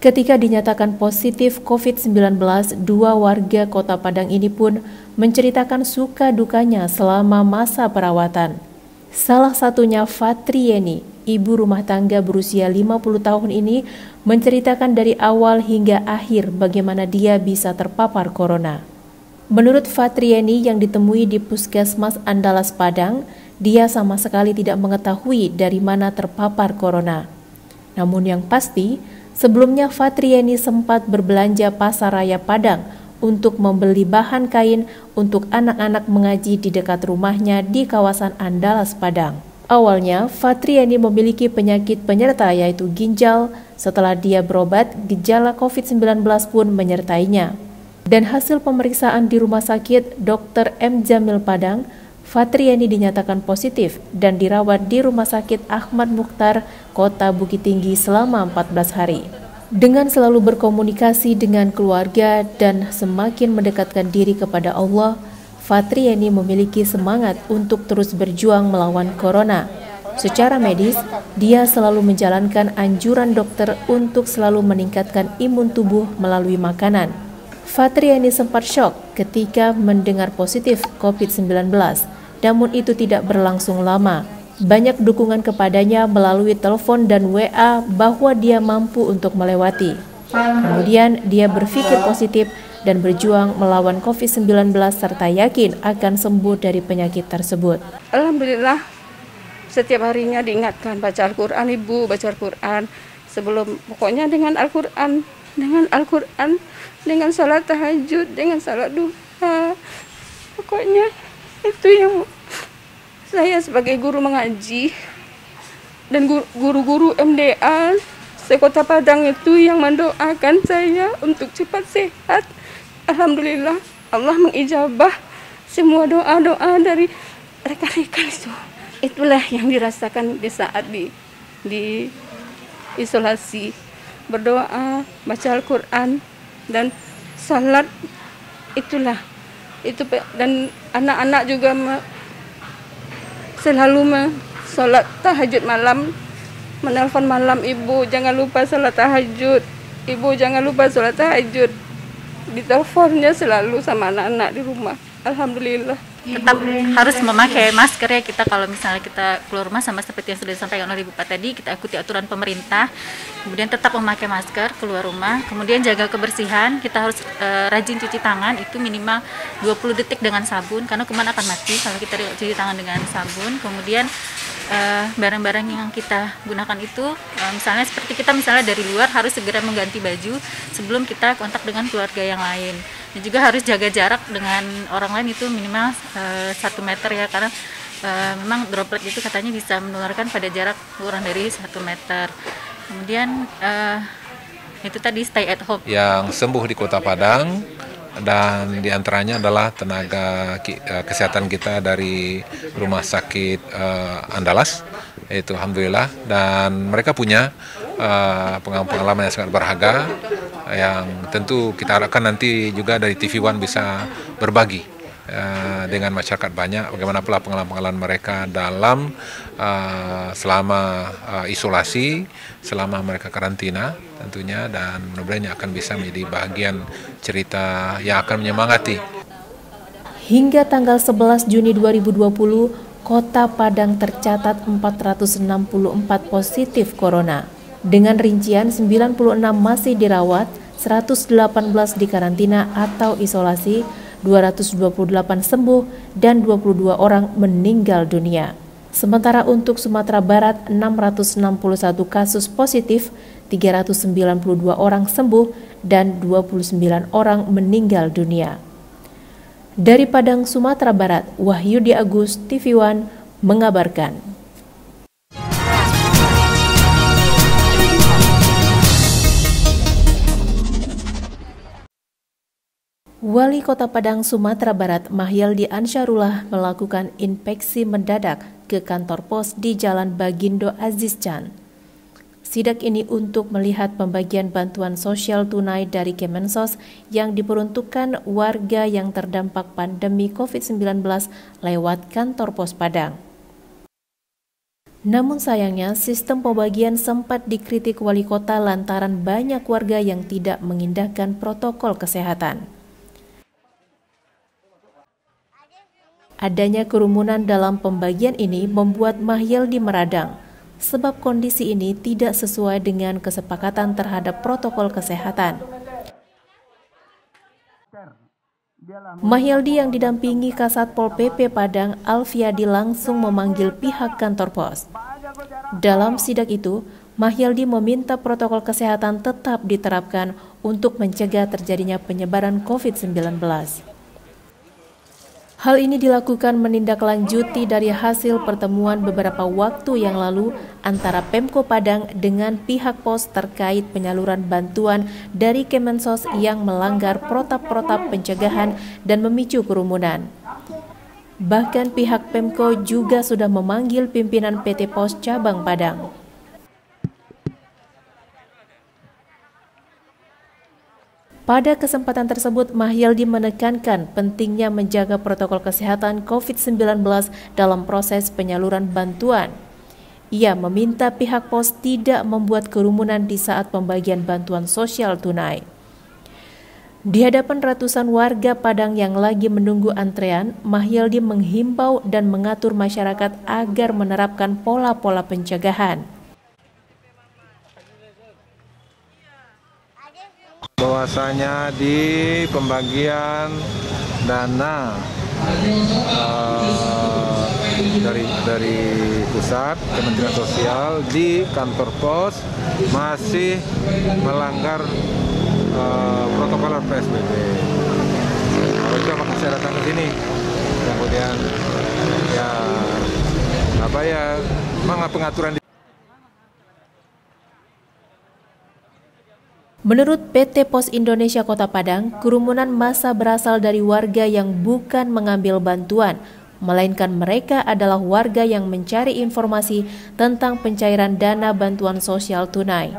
Ketika dinyatakan positif COVID-19, dua warga Kota Padang ini pun menceritakan suka dukanya selama masa perawatan. Salah satunya Fatrieni, ibu rumah tangga berusia 50 tahun ini, menceritakan dari awal hingga akhir bagaimana dia bisa terpapar corona. Menurut Fatrieni yang ditemui di Puskesmas Andalas Padang, dia sama sekali tidak mengetahui dari mana terpapar corona. Namun yang pasti, sebelumnya Fatrieni sempat berbelanja Pasar Raya Padang untuk membeli bahan kain untuk anak-anak mengaji di dekat rumahnya di kawasan Andalas Padang. Awalnya, Fatrieni memiliki penyakit penyerta yaitu ginjal. Setelah dia berobat, gejala COVID-19 pun menyertainya. Dan hasil pemeriksaan di Rumah Sakit Dr. M. Jamil Padang, Fatrieni dinyatakan positif dan dirawat di Rumah Sakit Ahmad Mukhtar, Kota Bukit Tinggi selama 14 hari. Dengan selalu berkomunikasi dengan keluarga dan semakin mendekatkan diri kepada Allah, Fatrieni memiliki semangat untuk terus berjuang melawan corona. Secara medis, dia selalu menjalankan anjuran dokter untuk selalu meningkatkan imun tubuh melalui makanan. Fatrieni sempat syok ketika mendengar positif COVID-19, namun itu tidak berlangsung lama. Banyak dukungan kepadanya melalui telepon dan WA bahwa dia mampu untuk melewati. Kemudian dia berpikir positif dan berjuang melawan COVID-19 serta yakin akan sembuh dari penyakit tersebut. Alhamdulillah, setiap harinya diingatkan baca Al-Quran, Ibu baca Al-Quran. Pokoknya dengan Al-Quran, dengan salat tahajud, dengan salat duha. Pokoknya itu yang saya sebagai guru mengaji dan guru-guru MDA se-Kota Padang itu yang mendoakan saya untuk cepat sehat. Alhamdulillah, Allah mengijabah semua doa-doa dari rekan-rekan itu. Itulah yang dirasakan di saat di isolasi. Berdoa, baca Al-Quran, dan salat, itulah. Dan anak-anak juga selalu sholat tahajud malam, menelpon malam, Ibu jangan lupa sholat tahajud, Ibu jangan lupa sholat tahajud. Diteleponnya selalu sama anak-anak di rumah. Alhamdulillah. Tetap harus memakai masker ya kita kalau misalnya kita keluar rumah, sama seperti yang sudah disampaikan oleh Ibu Pak tadi, kita ikuti aturan pemerintah, kemudian tetap memakai masker keluar rumah, kemudian jaga kebersihan, kita harus rajin cuci tangan, itu minimal 20 detik dengan sabun, karena kuman akan mati kalau kita cuci tangan dengan sabun. Kemudian barang-barang yang kita gunakan itu, misalnya seperti kita misalnya dari luar harus segera mengganti baju sebelum kita kontak dengan keluarga yang lain. Dan juga harus jaga jarak dengan orang lain itu minimal 1 meter ya, karena memang droplet itu katanya bisa menularkan pada jarak kurang dari 1 meter. Kemudian itu tadi stay at home. Yang sembuh di Kota Padang dan diantaranya adalah tenaga kesehatan kita dari Rumah Sakit Andalas, itu alhamdulillah, dan mereka punya pengalaman yang sangat berharga yang tentu kita harapkan nanti juga dari TV One bisa berbagi dengan masyarakat banyak bagaimana pula pengalaman mereka dalam selama isolasi, selama mereka karantina tentunya, dan mudah-mudahan akan bisa menjadi bagian cerita yang akan menyemangati. Hingga tanggal 11 Juni 2020, Kota Padang tercatat 464 positif corona. Dengan rincian 96 masih dirawat, 118 dikarantina atau isolasi, 228 sembuh, dan 22 orang meninggal dunia. Sementara untuk Sumatera Barat, 661 kasus positif, 392 orang sembuh, dan 29 orang meninggal dunia. Dari Padang, Sumatera Barat, Wahyudi Agus, TV One, mengabarkan. Wali Kota Padang, Sumatera Barat, Mahyaldi Ansyarullah melakukan inspeksi mendadak ke kantor pos di Jalan Bagindo Aziz Chan. Sidak ini untuk melihat pembagian bantuan sosial tunai dari Kemensos yang diperuntukkan warga yang terdampak pandemi COVID-19 lewat kantor pos Padang. Namun sayangnya, sistem pembagian sempat dikritik wali kota lantaran banyak warga yang tidak mengindahkan protokol kesehatan. Adanya kerumunan dalam pembagian ini membuat Mahyeldi meradang, sebab kondisi ini tidak sesuai dengan kesepakatan terhadap protokol kesehatan. Mahyeldi yang didampingi Kasat Pol PP Padang, Alfiadi, langsung memanggil pihak kantor pos. Dalam sidak itu, Mahyeldi meminta protokol kesehatan tetap diterapkan untuk mencegah terjadinya penyebaran COVID-19. Hal ini dilakukan menindaklanjuti dari hasil pertemuan beberapa waktu yang lalu antara Pemko Padang dengan pihak pos terkait penyaluran bantuan dari Kemensos yang melanggar protap-protap pencegahan dan memicu kerumunan. Bahkan pihak Pemko juga sudah memanggil pimpinan PT Pos Cabang Padang. Pada kesempatan tersebut, Mahyeldi menekankan pentingnya menjaga protokol kesehatan COVID-19 dalam proses penyaluran bantuan. Ia meminta pihak pos tidak membuat kerumunan di saat pembagian bantuan sosial tunai. Di hadapan ratusan warga Padang yang lagi menunggu antrean, Mahyeldi menghimbau dan mengatur masyarakat agar menerapkan pola-pola pencegahan. Bahwasanya di pembagian dana dari pusat Kementerian Sosial di kantor pos masih melanggar protokol PSBB. Itu makanya saya datang ke sini. Kemudian pengaturan. Menurut PT Pos Indonesia Kota Padang, kerumunan massa berasal dari warga yang bukan mengambil bantuan, melainkan mereka adalah warga yang mencari informasi tentang pencairan dana bantuan sosial tunai.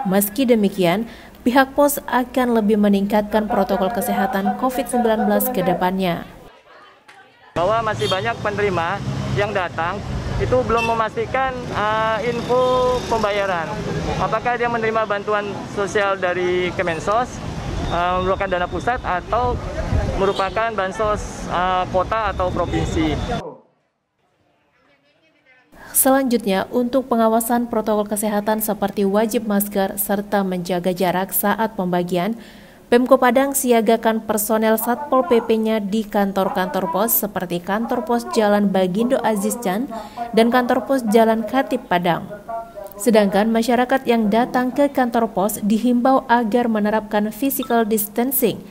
Meski demikian, pihak pos akan lebih meningkatkan protokol kesehatan COVID-19 ke depannya. Bahwa masih banyak penerima yang datang itu belum memastikan info pembayaran. Apakah dia menerima bantuan sosial dari Kemensos, merupakan dana pusat atau merupakan bansos kota atau provinsi. Selanjutnya, untuk pengawasan protokol kesehatan seperti wajib masker serta menjaga jarak saat pembagian, Pemko Padang siagakan personel Satpol PP-nya di kantor-kantor pos seperti kantor pos Jalan Bagindo Aziz Chan dan kantor pos Jalan Khatib Padang. Sedangkan masyarakat yang datang ke kantor pos dihimbau agar menerapkan physical distancing.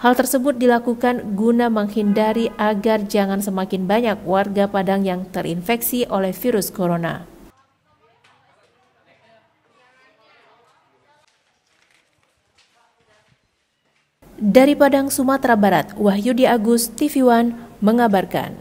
Hal tersebut dilakukan guna menghindari agar jangan semakin banyak warga Padang yang terinfeksi oleh virus corona. Dari Padang, Sumatera Barat, Wahyudi Agus, TV One, mengabarkan.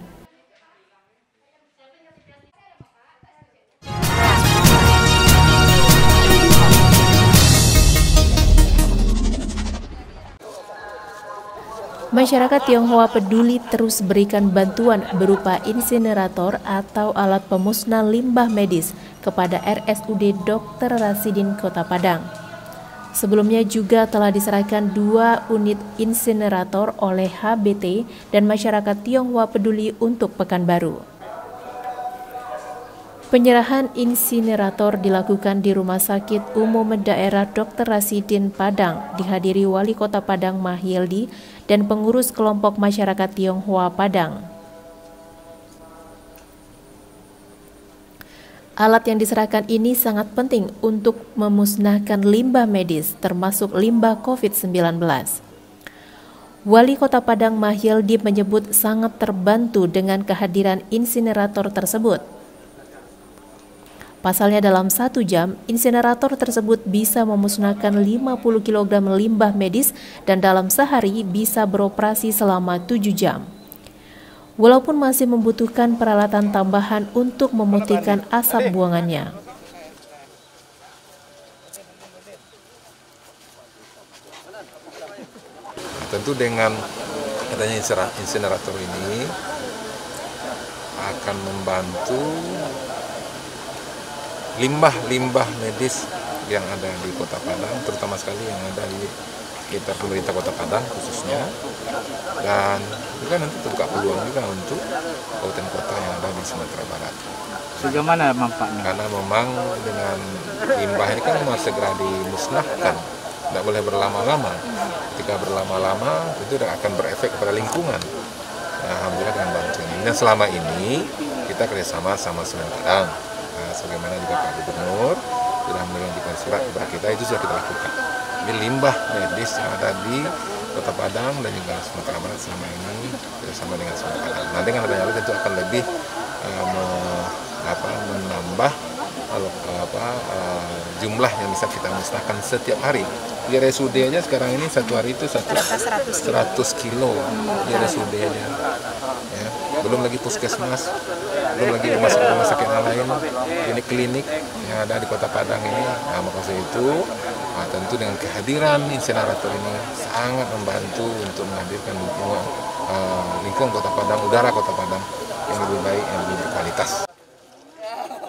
Masyarakat Tionghoa peduli terus berikan bantuan berupa insinerator atau alat pemusnah limbah medis kepada RSUD Dr. Rasidin Kota Padang. Sebelumnya juga telah diserahkan 2 unit insinerator oleh HBT dan masyarakat Tionghoa peduli untuk Pekanbaru. Penyerahan insinerator dilakukan di Rumah Sakit Umum Daerah Dr. Rasidin Padang, dihadiri Wali Kota Padang Mahyeldi dan pengurus kelompok masyarakat Tionghoa Padang. Alat yang diserahkan ini sangat penting untuk memusnahkan limbah medis, termasuk limbah COVID-19. Wali Kota Padang Mahyeldi menyebut sangat terbantu dengan kehadiran insinerator tersebut. Pasalnya dalam 1 jam, insinerator tersebut bisa memusnahkan 50 kg limbah medis dan dalam sehari bisa beroperasi selama 7 jam. Walaupun masih membutuhkan peralatan tambahan untuk memutihkan asap buangannya. Tentu dengan adanya insinerator ini akan membantu limbah medis yang ada di Kota Padang, terutama sekali yang ada di sekitar pemerintah Kota Padang khususnya, dan juga nanti terbuka peluang juga untuk kabupaten kota yang ada di Sumatera Barat. Sejauh mana manfaatnya? Karena memang dengan limbah ini kan harus segera dimusnahkan, tidak boleh berlama-lama. Ketika berlama-lama itu akan berefek kepada lingkungan. Nah, alhamdulillah dengan bantuan ini. Dan selama ini kita kerjasama sama Semen Padang. Nah, sebagaimana juga Pak Gubernur sudah mengirimkan surat kepada kita, itu sudah kita lakukan. Jadi limbah medis yang ada di Kota Padang dan juga Sumatera Barat selama ini kerjasama dengan Semen Padang. Nanti kan adanya tentu akan lebih menambah jumlah yang bisa kita musnahkan setiap hari. Di RSUD aja sekarang ini satu hari itu 100 kilo di RSUD aja. Ya. Belum lagi puskesmas, belum lagi rumah sakit yang lain, klinik yang ada di Kota Padang ini. Nah, maksud itu tentu dengan kehadiran insinerator ini sangat membantu untuk menghadirkan lingkungan Kota Padang, udara Kota Padang yang lebih baik, yang lebih berkualitas.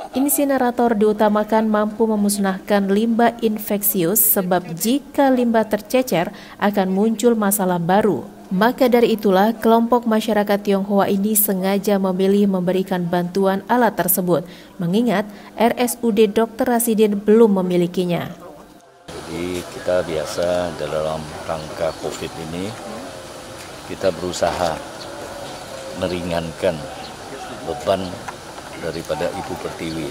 Insinerator diutamakan mampu memusnahkan limbah infeksius sebab jika limbah tercecer akan muncul masalah baru. Maka dari itulah kelompok masyarakat Tionghoa ini sengaja memilih memberikan bantuan alat tersebut, mengingat RSUD Dr. Rasidin belum memilikinya. Jadi kita biasa dalam rangka COVID ini kita berusaha meringankan beban daripada Ibu Pertiwi,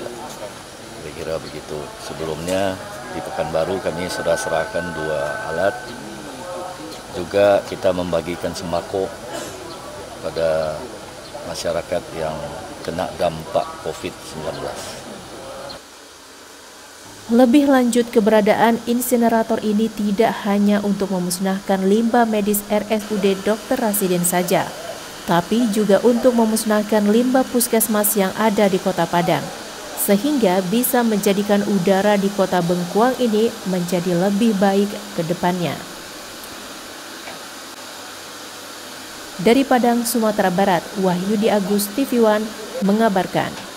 kira-kira begitu. Sebelumnya di Pekanbaru kami sudah serahkan 2 alat, juga kita membagikan sembako pada masyarakat yang kena dampak COVID-19. Lebih lanjut, keberadaan insinerator ini tidak hanya untuk memusnahkan limbah medis RSUD Dr. Rasidin saja, tapi juga untuk memusnahkan limbah puskesmas yang ada di Kota Padang, sehingga bisa menjadikan udara di Kota Bengkuang ini menjadi lebih baik ke depannya. Dari Padang, Sumatera Barat, Wahyudi Agus, TV One mengabarkan.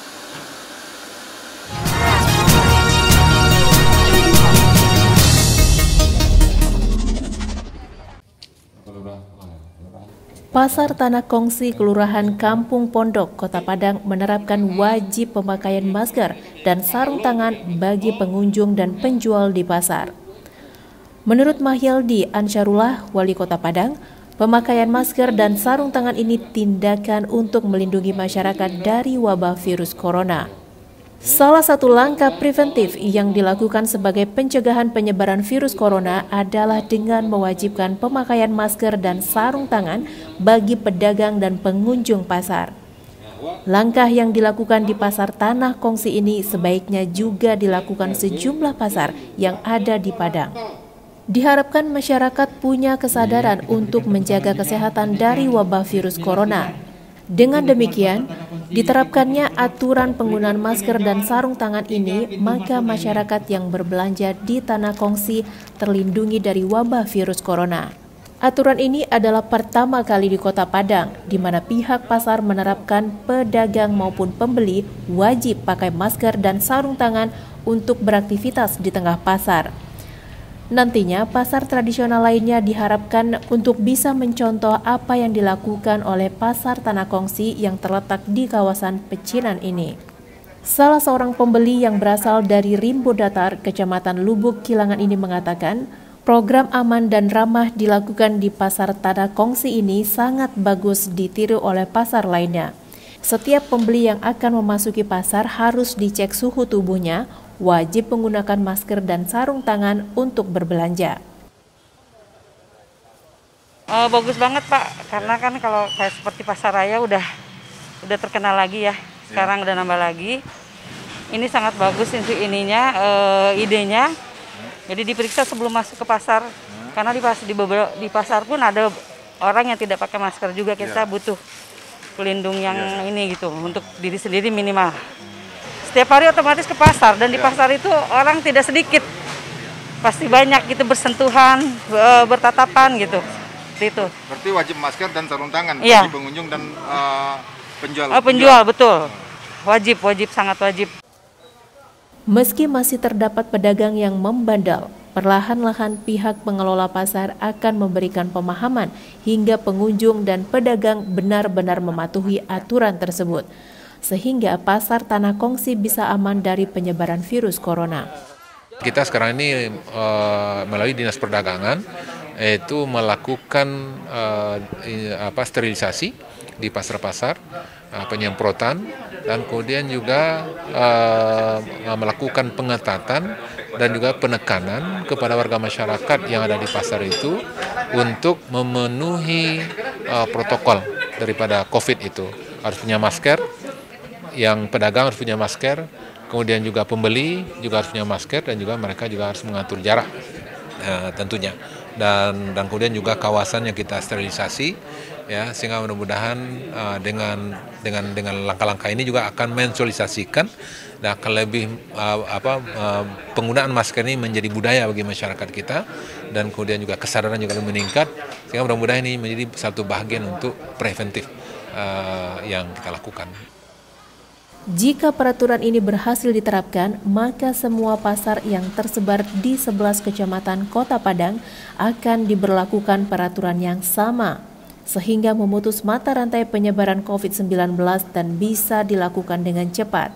Pasar Tanah Kongsi Kelurahan Kampung Pondok, Kota Padang menerapkan wajib pemakaian masker dan sarung tangan bagi pengunjung dan penjual di pasar. Menurut Mahyildi Ansyarullah, Wali Kota Padang, pemakaian masker dan sarung tangan ini tindakan untuk melindungi masyarakat dari wabah virus corona. Salah satu langkah preventif yang dilakukan sebagai pencegahan penyebaran virus corona adalah dengan mewajibkan pemakaian masker dan sarung tangan bagi pedagang dan pengunjung pasar. Langkah yang dilakukan di Pasar Tanah Kongsi ini sebaiknya juga dilakukan sejumlah pasar yang ada di Padang. Diharapkan masyarakat punya kesadaran untuk menjaga kesehatan dari wabah virus corona. Dengan demikian, diterapkannya aturan penggunaan masker dan sarung tangan ini, maka masyarakat yang berbelanja di Tanah Kongsi terlindungi dari wabah virus corona. Aturan ini adalah pertama kali di Kota Padang, di mana pihak pasar menerapkan pedagang maupun pembeli wajib pakai masker dan sarung tangan untuk beraktivitas di tengah pasar. Nantinya, pasar tradisional lainnya diharapkan untuk bisa mencontoh apa yang dilakukan oleh Pasar Tanah Kongsi yang terletak di kawasan Pecinan ini. Salah seorang pembeli yang berasal dari Rimbo Datar, Kecamatan Lubuk Kilangan ini mengatakan, program aman dan ramah dilakukan di Pasar Tanah Kongsi ini sangat bagus ditiru oleh pasar lainnya. Setiap pembeli yang akan memasuki pasar harus dicek suhu tubuhnya, wajib menggunakan masker dan sarung tangan untuk berbelanja. Bagus banget Pak, karena kan kalau kayak seperti pasar raya udah terkenal lagi ya. Sekarang udah nambah lagi. Ini sangat bagus idenya. Jadi diperiksa sebelum masuk ke pasar. Karena di pasar pun ada orang yang tidak pakai masker juga, kita butuh pelindung yang ini gitu untuk diri sendiri minimal. Setiap hari otomatis ke pasar, dan di pasar itu orang tidak sedikit, pasti banyak gitu bersentuhan, bertatapan gitu. Itu. Berarti wajib masker dan sarung tangan bagi pengunjung dan penjual. Penjual betul, wajib sangat wajib. Meski masih terdapat pedagang yang membandel, perlahan-lahan pihak pengelola pasar akan memberikan pemahaman hingga pengunjung dan pedagang benar-benar mematuhi aturan tersebut, sehingga pasar Tanah Kongsi bisa aman dari penyebaran virus corona. Kita sekarang ini melalui Dinas Perdagangan itu melakukan sterilisasi di pasar-pasar, penyemprotan, dan kemudian juga melakukan pengetatan dan juga penekanan kepada warga masyarakat yang ada di pasar itu untuk memenuhi protokol daripada COVID itu. Harus punya masker, yang pedagang harus punya masker, kemudian juga pembeli juga harus punya masker, dan juga mereka juga harus mengatur jarak tentunya. Dan kemudian juga kawasan yang kita sterilisasi, ya, sehingga mudah-mudahan dengan langkah-langkah ini juga akan mensosialisasikan dan akan lebih penggunaan masker ini menjadi budaya bagi masyarakat kita, dan kemudian juga kesadaran juga lebih meningkat, sehingga mudah-mudahan ini menjadi satu bagian untuk preventif yang kita lakukan. Jika peraturan ini berhasil diterapkan, maka semua pasar yang tersebar di 11 kecamatan Kota Padang akan diberlakukan peraturan yang sama, sehingga memutus mata rantai penyebaran COVID-19 dan bisa dilakukan dengan cepat.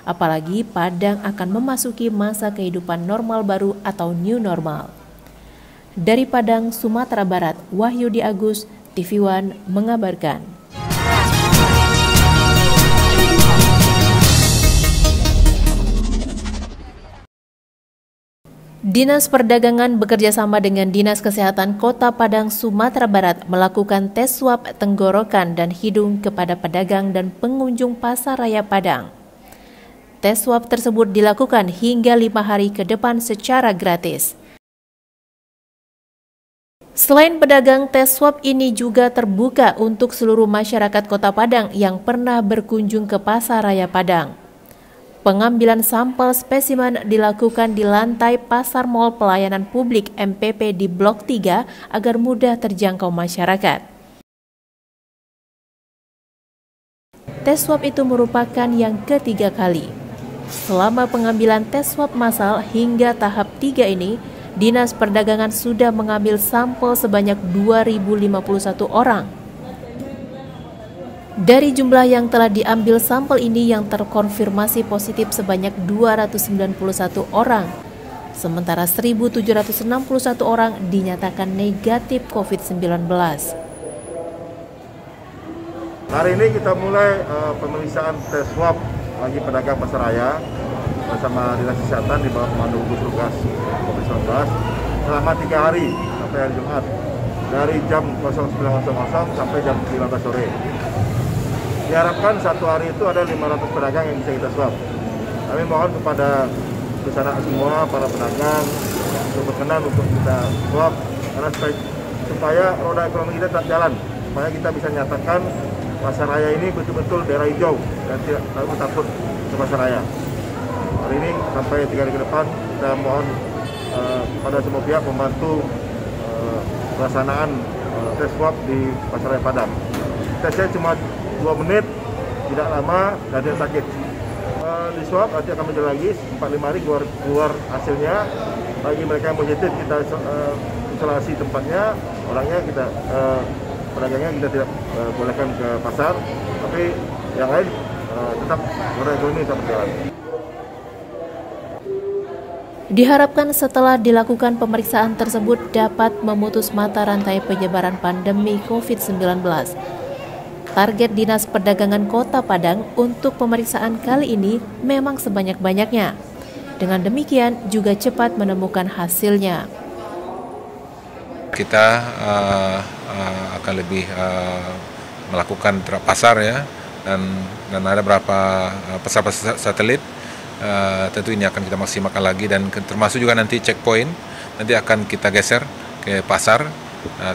Apalagi Padang akan memasuki masa kehidupan normal baru atau new normal. Dari Padang, Sumatera Barat, Wahyudi Agus, TV One mengabarkan. Dinas Perdagangan bekerjasama dengan Dinas Kesehatan Kota Padang, Sumatera Barat melakukan tes swab tenggorokan dan hidung kepada pedagang dan pengunjung Pasar Raya Padang. Tes swab tersebut dilakukan hingga 5 hari ke depan secara gratis. Selain pedagang, tes swab ini juga terbuka untuk seluruh masyarakat Kota Padang yang pernah berkunjung ke Pasar Raya Padang. Pengambilan sampel spesimen dilakukan di lantai Pasar Mall Pelayanan Publik MPP di Blok 3 agar mudah terjangkau masyarakat. Tes swab itu merupakan yang ketiga kali. Selama pengambilan tes swab massal hingga tahap 3 ini, Dinas Perdagangan sudah mengambil sampel sebanyak 2.051 orang. Dari jumlah yang telah diambil sampel ini yang terkonfirmasi positif sebanyak 291 orang, sementara 1.761 orang dinyatakan negatif COVID-19. Hari ini kita mulai pemeriksaan tes swab bagi pedagang pasar raya bersama Dinas Kesehatan di bawah komando gugus tugas COVID-19 selama 3 hari sampai hari Jumat dari jam 09.00 sampai jam 19 sore. Diharapkan satu hari itu ada 500 pedagang yang bisa kita swab. Kami mohon kepada kesana semua para pedagang untuk berkenan untuk kita swab karena supaya roda ekonomi kita tetap jalan, supaya kita bisa nyatakan pasar raya ini betul-betul daerah hijau dan tidak takut ke pasar raya. Hari ini sampai 3 hari ke depan kita mohon kepada semua pihak membantu pelaksanaan tes swab di Pasar Raya Padang. Tesnya cuma 2 menit, tidak lama, dan dia sakit. Di swab nanti akan menjalani lagi 4-5 hari keluar hasilnya. Bagi mereka yang positif kita isolasi tempatnya, orangnya kita pedagangnya kita tidak bolehkan ke pasar, tapi yang lain tetap roda ekonomi tetap berjalan. Diharapkan setelah dilakukan pemeriksaan tersebut dapat memutus mata rantai penyebaran pandemi COVID-19. Target Dinas Perdagangan Kota Padang untuk pemeriksaan kali ini memang sebanyak-banyaknya. Dengan demikian juga cepat menemukan hasilnya. Kita akan lebih melakukan pasar ya, dan ada beberapa pasar-pasar satelit. Tentu ini akan kita maksimalkan lagi, dan termasuk juga nanti checkpoint nanti akan kita geser ke pasar,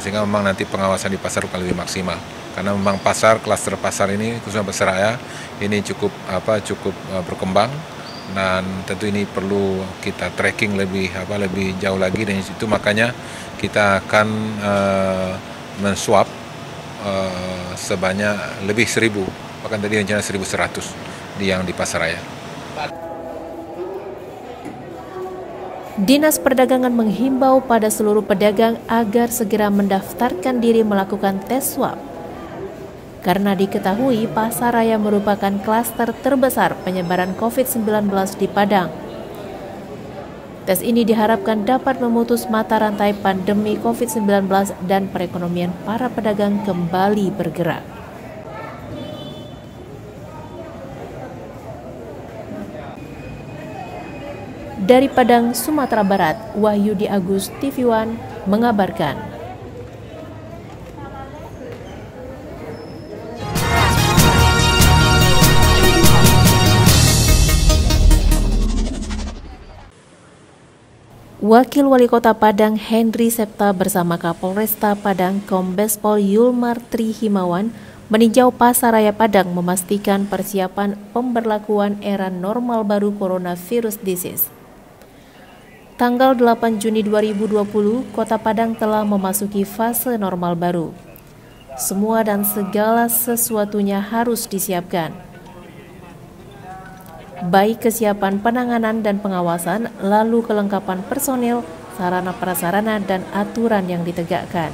sehingga memang nanti pengawasan di pasar akan lebih maksimal, karena memang klaster pasar ini khususnya pasar raya ini cukup berkembang, dan tentu ini perlu kita tracking lebih jauh lagi, dan itu makanya kita akan menswab sebanyak lebih 1.000, bahkan tadi rencana 1.100 yang di pasar raya. Dinas Perdagangan menghimbau pada seluruh pedagang agar segera mendaftarkan diri melakukan tes swab. Karena diketahui pasaraya merupakan klaster terbesar penyebaran COVID-19 di Padang. Tes ini diharapkan dapat memutus mata rantai pandemi COVID-19 dan perekonomian para pedagang kembali bergerak. Dari Padang, Sumatera Barat, Wahyudi Agus, TV One mengabarkan. Wakil Wali Kota Padang Henry Septa bersama Kapolresta Padang Kombes Pol Yulmar Tri Himawan meninjau Pasaraya Padang memastikan persiapan pemberlakuan era normal baru coronavirus disease. Tanggal 8 Juni 2020, Kota Padang telah memasuki fase normal baru. Semua dan segala sesuatunya harus disiapkan. Baik kesiapan penanganan dan pengawasan, lalu kelengkapan personil, sarana prasarana, dan aturan yang ditegakkan.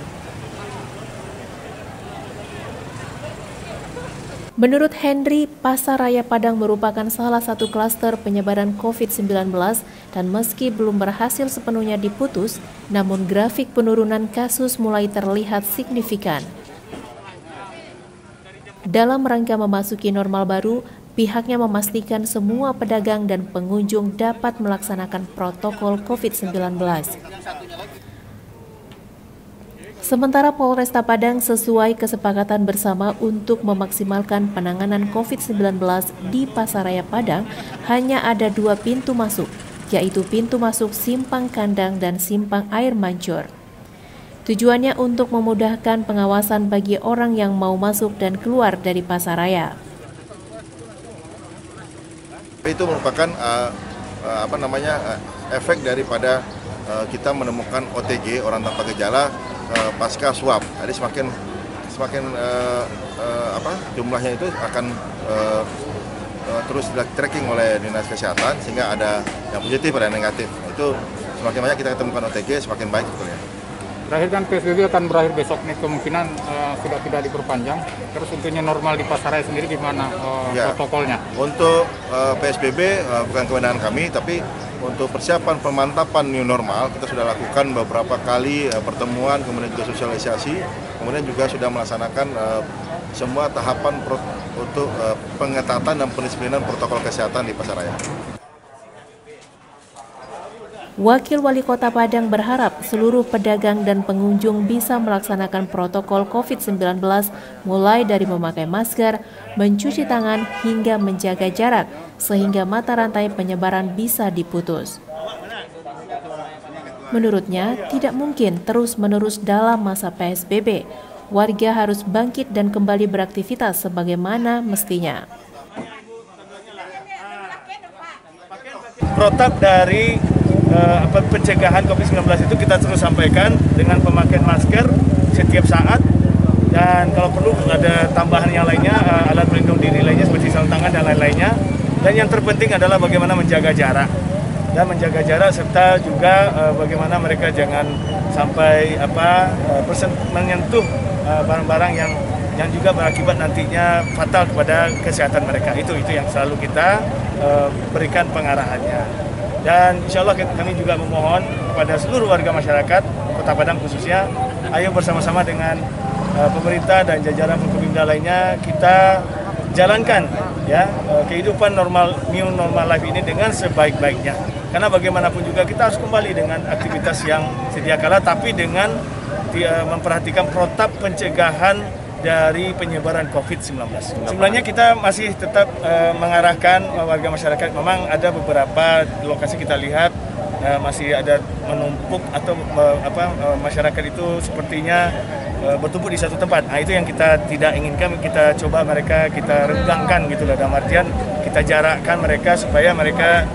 Menurut Henry, Pasaraya Padang merupakan salah satu klaster penyebaran COVID-19 dan meski belum berhasil sepenuhnya diputus, namun grafik penurunan kasus mulai terlihat signifikan. Dalam rangka memasuki normal baru, pihaknya memastikan semua pedagang dan pengunjung dapat melaksanakan protokol COVID-19. Sementara Polresta Padang sesuai kesepakatan bersama untuk memaksimalkan penanganan COVID-19 di Pasaraya Padang hanya ada 2 pintu masuk, yaitu pintu masuk Simpang Kandang dan Simpang Air Mancur. Tujuannya untuk memudahkan pengawasan bagi orang yang mau masuk dan keluar dari Pasaraya. Itu merupakan efek daripada kita menemukan OTG, orang tanpa gejala, pasca swab. Jadi semakin jumlahnya itu akan terus tracking oleh Dinas Kesehatan sehingga ada yang positif ada yang negatif. Itu semakin banyak kita ketemukan OTG semakin baik sebetulnya. Terakhir kan PSBB akan berakhir besok nih, kemungkinan sudah tidak diperpanjang. Terus untuknya normal di Pasaraya sendiri gimana protokolnya? Untuk PSBB bukan kewenangan kami, tapi untuk persiapan pemantapan new normal kita sudah lakukan beberapa kali pertemuan, kemudian juga sosialisasi, kemudian juga sudah melaksanakan semua tahapan untuk pengetatan dan pendisiplinan protokol kesehatan di Pasaraya. Wakil Wali Kota Padang berharap seluruh pedagang dan pengunjung bisa melaksanakan protokol COVID-19 mulai dari memakai masker, mencuci tangan, hingga menjaga jarak sehingga mata rantai penyebaran bisa diputus. Menurutnya, tidak mungkin terus-menerus dalam masa PSBB. Warga harus bangkit dan kembali beraktivitas sebagaimana mestinya. Protap dari pencegahan COVID-19 itu kita terus sampaikan dengan pemakaian masker setiap saat, dan kalau perlu ada tambahan yang lainnya, alat pelindung diri lainnya seperti sarung tangan dan lain-lainnya. Dan yang terpenting adalah bagaimana menjaga jarak serta juga bagaimana mereka jangan sampai menyentuh barang-barang yang juga berakibat nantinya fatal kepada kesehatan mereka. Itu yang selalu kita berikan pengarahannya. Dan insya Allah kami juga memohon kepada seluruh warga masyarakat Kota Padang khususnya, ayo bersama-sama dengan pemerintah dan jajaran Forkopimda lainnya kita jalankan kehidupan normal, new normal life ini dengan sebaik-baiknya. Karena bagaimanapun juga kita harus kembali dengan aktivitas yang sedia kala, tapi dengan memperhatikan protap pencegahan dari penyebaran COVID-19. Sebenarnya kita masih tetap mengarahkan warga masyarakat. Memang ada beberapa lokasi kita lihat masih ada menumpuk atau masyarakat itu sepertinya bertumpuk di satu tempat. Nah, itu yang kita tidak inginkan. Kita coba mereka kita renggangkan gitu loh, dalam artian kita jarakkan mereka supaya mereka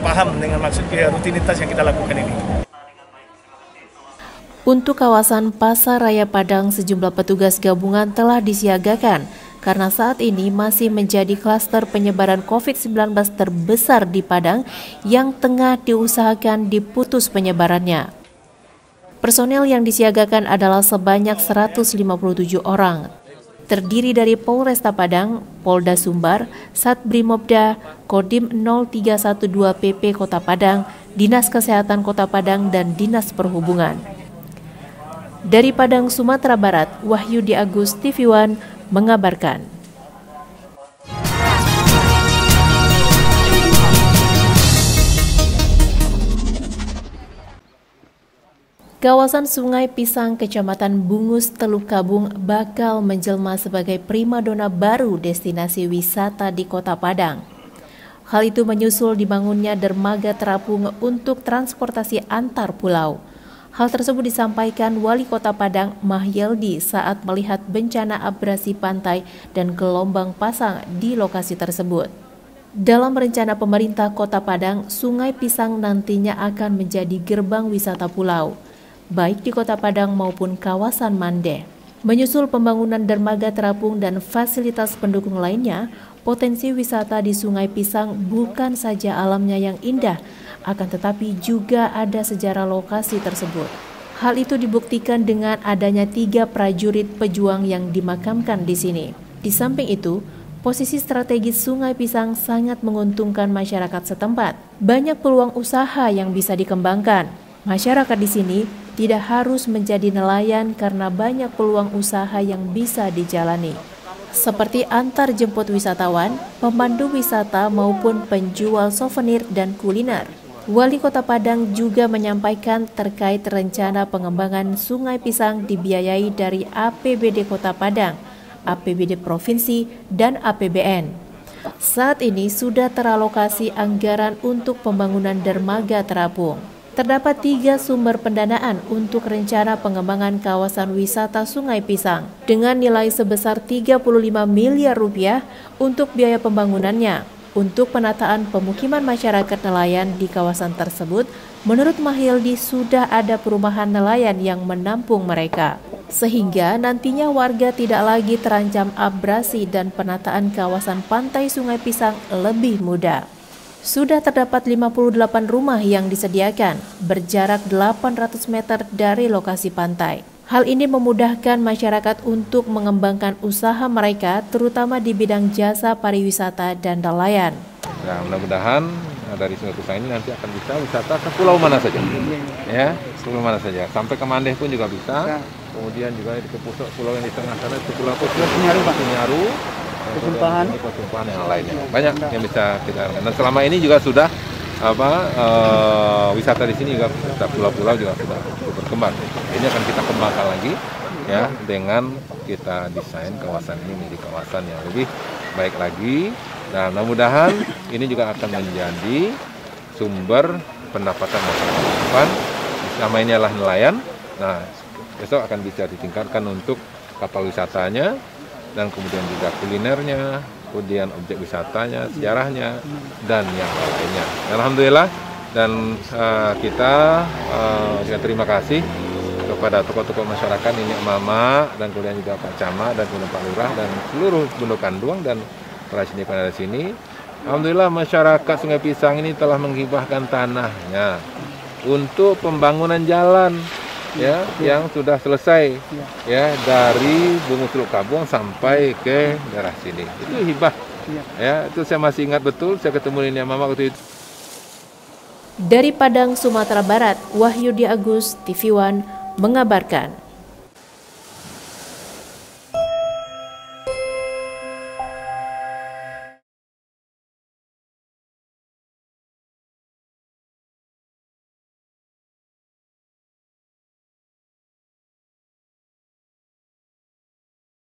paham dengan maksud rutinitas yang kita lakukan ini. Untuk kawasan Pasaraya Padang, sejumlah petugas gabungan telah disiagakan karena saat ini masih menjadi klaster penyebaran COVID-19 terbesar di Padang yang tengah diusahakan diputus penyebarannya. Personel yang disiagakan adalah sebanyak 157 orang, terdiri dari Polresta Padang, Polda Sumbar, Satbrimobda, Kodim 0312 PP Kota Padang, Dinas Kesehatan Kota Padang, dan Dinas Perhubungan. Dari Padang, Sumatera Barat, Wahyudi Agus, TV One mengabarkan. Kawasan Sungai Pisang, Kecamatan Bungus, Teluk Kabung bakal menjelma sebagai primadona baru destinasi wisata di Kota Padang. Hal itu menyusul dibangunnya dermaga terapung untuk transportasi antar pulau. Hal tersebut disampaikan Wali Kota Padang Mahyeldi saat melihat bencana abrasi pantai dan gelombang pasang di lokasi tersebut. Dalam rencana pemerintah Kota Padang, Sungai Pisang nantinya akan menjadi gerbang wisata pulau, baik di Kota Padang maupun kawasan Mande. Menyusul pembangunan dermaga terapung dan fasilitas pendukung lainnya, potensi wisata di Sungai Pisang bukan saja alamnya yang indah, akan tetapi juga ada sejarah lokasi tersebut. Hal itu dibuktikan dengan adanya 3 prajurit pejuang yang dimakamkan di sini. Di samping itu, posisi strategis Sungai Pisang sangat menguntungkan masyarakat setempat. Banyak peluang usaha yang bisa dikembangkan. Masyarakat di sini tidak harus menjadi nelayan karena banyak peluang usaha yang bisa dijalani, seperti antar jemput wisatawan, pemandu wisata maupun penjual souvenir dan kuliner. Wali Kota Padang juga menyampaikan terkait rencana pengembangan Sungai Pisang dibiayai dari APBD Kota Padang, APBD Provinsi, dan APBN. Saat ini sudah teralokasi anggaran untuk pembangunan dermaga terapung. Terdapat 3 sumber pendanaan untuk rencana pengembangan kawasan wisata Sungai Pisang dengan nilai sebesar 35 miliar rupiah untuk biaya pembangunannya. Untuk penataan pemukiman masyarakat nelayan di kawasan tersebut, menurut Mahyeldi sudah ada perumahan nelayan yang menampung mereka, sehingga nantinya warga tidak lagi terancam abrasi dan penataan kawasan pantai Sungai Pisang lebih mudah. Sudah terdapat 58 rumah yang disediakan, berjarak 800 meter dari lokasi pantai. Hal ini memudahkan masyarakat untuk mengembangkan usaha mereka, terutama di bidang jasa pariwisata dan nelayan. Nah, mudah-mudahan dari Sungai Pisang ini nanti akan bisa wisata ke pulau mana saja, ya, pulau mana saja, sampai ke Mandeh pun juga bisa. Kemudian juga ke pulau yang di tengah sana itu pulau Punyaru, Kesumpahan yang lainnya. Banyak yang bisa kita lakukan. Dan selama ini juga sudah wisata di sini juga pulau-pulau juga sudah cukup berkembang. Ini akan kita kembangkan lagi ya dengan kita desain kawasan ini menjadi kawasan yang lebih baik lagi, dan mudah-mudahan ini juga akan menjadi sumber pendapatan masyarakat depan. Selama ini adalah nelayan. Nah, besok akan bisa ditingkatkan untuk kapal wisatanya dan kemudian juga kulinernya, kemudian objek wisatanya, sejarahnya, dan yang lainnya. Alhamdulillah, dan kita terima kasih kepada tokoh-tokoh masyarakat ini, Mama, dan kemudian juga Pak Camat, dan kemudian Pak Lurah, dan seluruh Gunung Kanduang, dan para sini pada sini. Alhamdulillah, masyarakat Sungai Pisang ini telah menghibahkan tanahnya untuk pembangunan jalan, ya, yang sudah selesai, ya, dari Bungus Teluk Kabung sampai ke daerah sini. Itu hibah, ya, itu saya masih ingat betul. Saya ketemu ini Mama waktu itu. Dari Padang, Sumatera Barat, Wahyudi Agus, TV One mengabarkan.